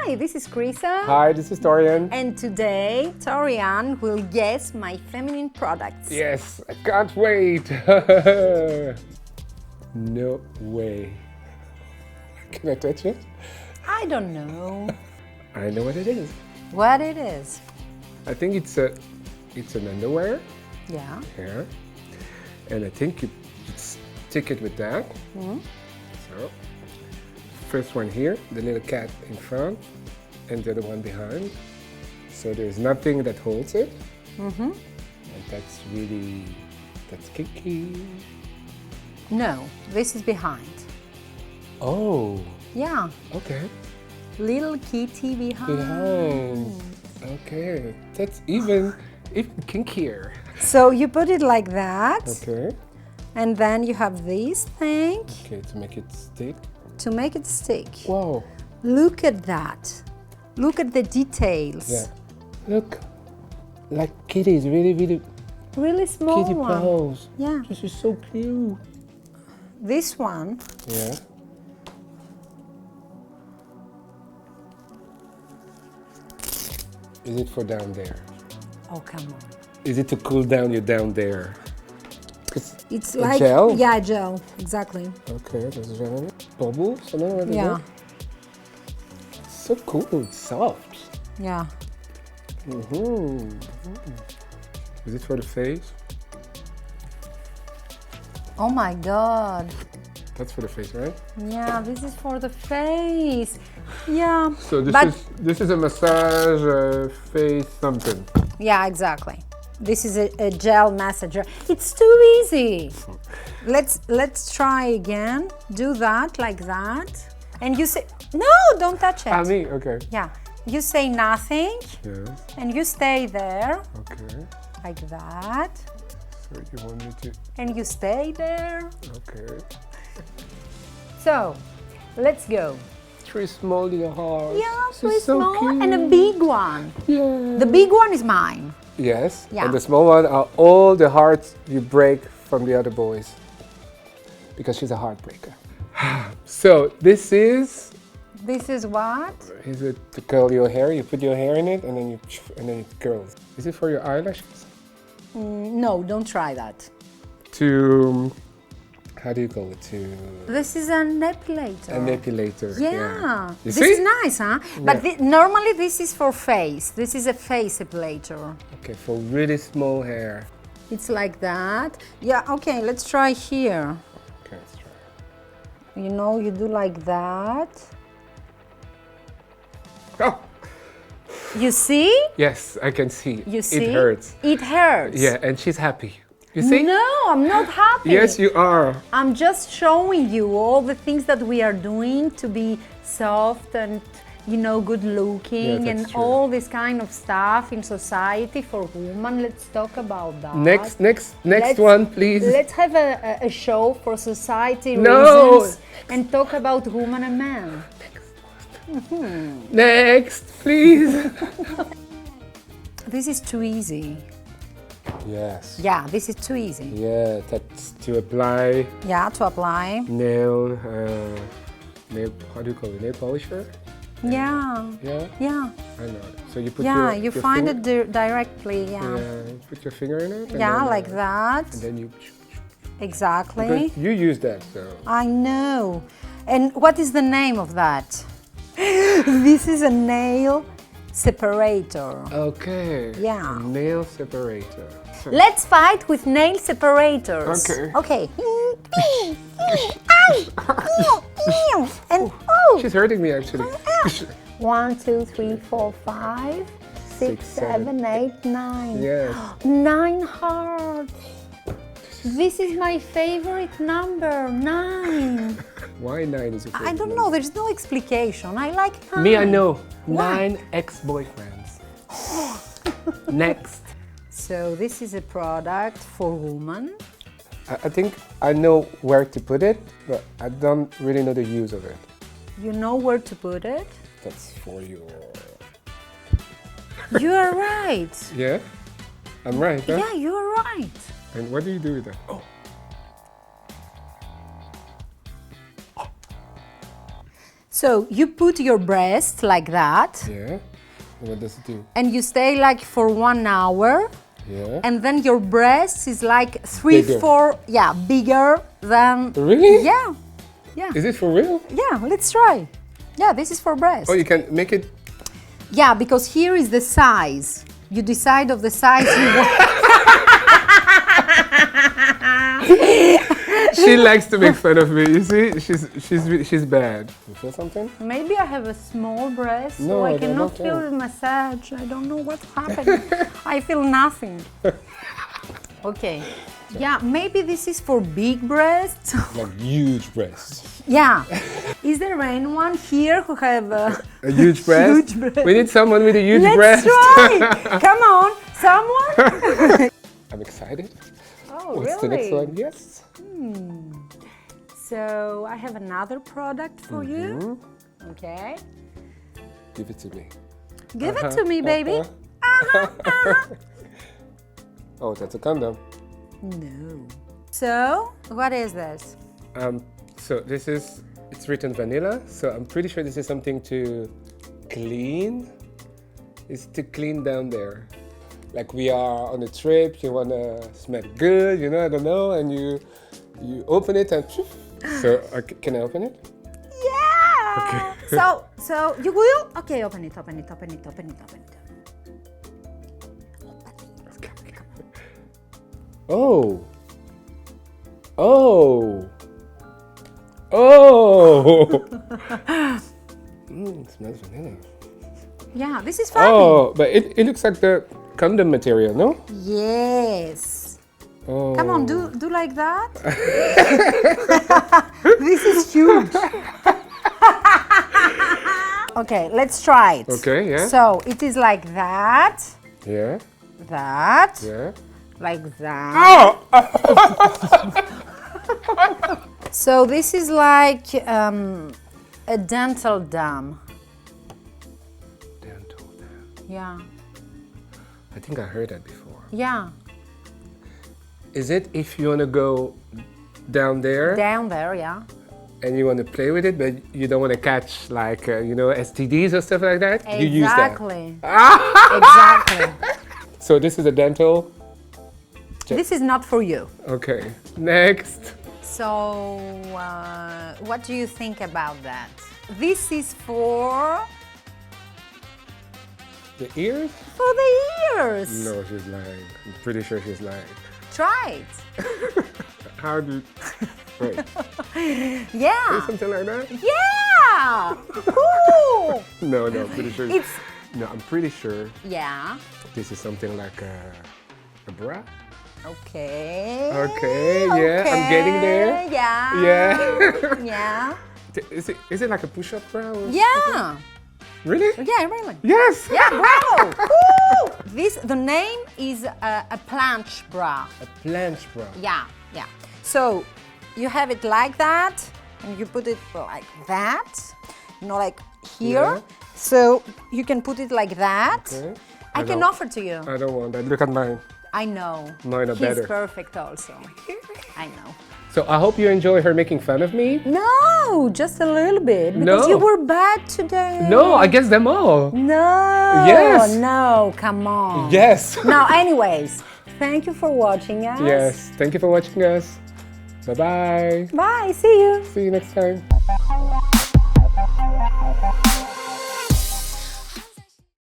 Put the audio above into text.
Hi, this is Chryssa. Hi, this is Torian. And today, Torian will guess my feminine products. Yes, I can't wait. No way. Can I touch it? I don't know I know what it is. what it is. I think it's an underwear. Yeah. Here. And I think you stick it with that. So, first one here, the little cat in front, and the other one behind. So there's nothing that holds it. And that's kinky. No, this is behind. Oh, Yeah. okay. Little kitty behind. Okay, that's even kinkier. So you put it like that. Okay. And then you have this thing Okay, to make it stick. to make it stick. Whoa. Look at that. Look at the details. Yeah. Look, like kitties, really Really small kitty one. paws. Yeah. This is so cute. This one. Yeah. Is it for down there? Oh, come on. Is it to cool down you down there? It's A like gel? Yeah, gel. Exactly. Okay, there's gel in it. Bubbles? I don't know what it Yeah. is. So cool, it's soft. Yeah. Is it for the face? Oh my God. That's for the face, right? Yeah, this is for the face. Yeah. So But- this is a massage face something. Yeah, exactly. This is a gel massager. It's too easy. Let's try again. Do that like that. And you say, no, don't touch it. Me? Okay. Yeah. You say nothing Yeah. and you stay there Okay. like that. So you want me to? And you stay there. Okay. So, let's go. 3 small little hearts. Yeah, This so is so small cute. and a big one. Yeah. The big one is mine. Yes. Yeah. And the small one are all the hearts you break from the other boys. Because she's a heartbreaker. So this is what? it to curl your hair? You put your hair in it and then it curls. Is it for your eyelashes? No, don't try that. To how do you call it? To This is an epilator. an epilator. Yeah. You This see? is nice, huh? But normally this is for face. This is a face epilator. Okay, for really small hair. It's like that. Yeah, okay, let's try here. Okay, let's try. You know, you do like that. Oh, You see? yes, I can see. You see? It hurts. It hurts. Yeah, and she's happy. You see? No, I'm not happy. Yes, you are. I'm just showing you all the things that we are doing to be soft and, you know, good looking Yeah, and that's true. all this kind of stuff in society for women. Let's talk about that. Next Let's- one, please. Let's have a show for society No. reasons and talk about women and men. Next, please. This is too easy. Yes. Yeah, this is too easy. Yeah, that's to apply Yeah, to apply. nail, how do you call it? Nail polisher? Yeah, Yeah, yeah, I know. So you put yeah. your You find finger, it directly. Yeah, Yeah, you put your finger in it. And yeah, then, like that. And then you. Exactly. Because you use that, so. I know. And what is the name of that? This is a nail separator. Okay. Yeah. A nail separator. Let's fight with nail separators. Okay. Okay. And oh. She's hurting me actually. 1, 2, 3, 4, 5, 6, 7, 8, 9. Yes. 9 hearts. This is my favorite number, 9. Why 9 is your I favorite don't number? know, there's no explication. I like 9. Me, I know. What? 9 ex-boyfriends. Next. So this is a product for women. I think I know where to put it, but I don't really know the use of it. You know where to put it? That's for your... You are right. Yeah? I'm right, huh? Yeah, you are right. And what do you do with that? Oh. So you put your breast like that. Yeah. What does it do? And you stay like for 1 hour. Yeah. And then your breast is like 3, Bigger. 4, yeah, bigger than. Really? Yeah. Yeah. Is it for real? Yeah, let's try. Yeah, this is for breast. Oh, you can make it. Yeah, because here is the size. You decide of the size you want. She likes to make fun of me. You see, she's bad. You feel something? Maybe I have a small breast, No, so I I don't cannot know. feel the massage. I don't know what's happening. I feel nothing. Okay. Yeah, maybe this is for big breasts. Like huge breasts. Yeah. Is there anyone here who have A huge breast? Huge breast. We need someone with a huge Let's breast. try. Come on, someone. I'm excited. Oh, What's really? the next one? Yes. So I have another product for you. Okay. Give it to me. Give it to me, baby. Oh, that's a condom. No. So, what is this? So this is, it's written vanilla, so I'm pretty sure this is something to clean. It's to clean down there. Like we are on a trip, you wanna smell good, you know, I don't know, and you open it and so can I open it? Yeah. Okay. So you will? Okay, open it. Oh. Oh. Oh. It smells vanilla. Yeah, this is funny. Oh, but it looks like the condom material, no? Yes. Oh. Come on, do like that. This is huge. Okay, let's try it. Okay, yeah. So it is like that, Yeah, that, yeah. like that. Oh! So this is like a dental dam. Dental dam. Yeah, I think I heard that before. yeah. Is it if you want to go down there Down there, yeah. and you want to play with it, but you don't want to catch like, STDs or stuff like that? You use that. Exactly. Exactly. So this is a dental. This is not for you. Okay, next. So, what do you think about that? This is for The ears? the ears. No, she's lying. I'm pretty sure she's lying. Try it. How do? Wait, Yeah. something like that? Yeah. Cool. No, I'm pretty sure. It's No, I'm pretty sure yeah. this is something like a bra. Okay. Okay, yeah, I'm getting there. Yeah. Yeah. Yeah. Is it like a push-up bra? Or Yeah. Really? Yeah, really. Yes. Yeah, bravo. Woo! The name is a planche bra. A planche bra. Yeah, yeah. So you have it like that, and you put it like that, like here. Yeah. So you can put it like that. Okay. I can don't- offer to you. I don't want that. Look at mine. I know. Mine are He's better. perfect also. I know. So I hope you enjoy her making fun of me. No, just a little bit. Because No. you were bad today. No, I guess them all. No. Yes. No, come on. Yes. Now, anyways, thank you for watching us. Yes. Thank you for watching us. Bye-bye. Bye. See you. See you next time.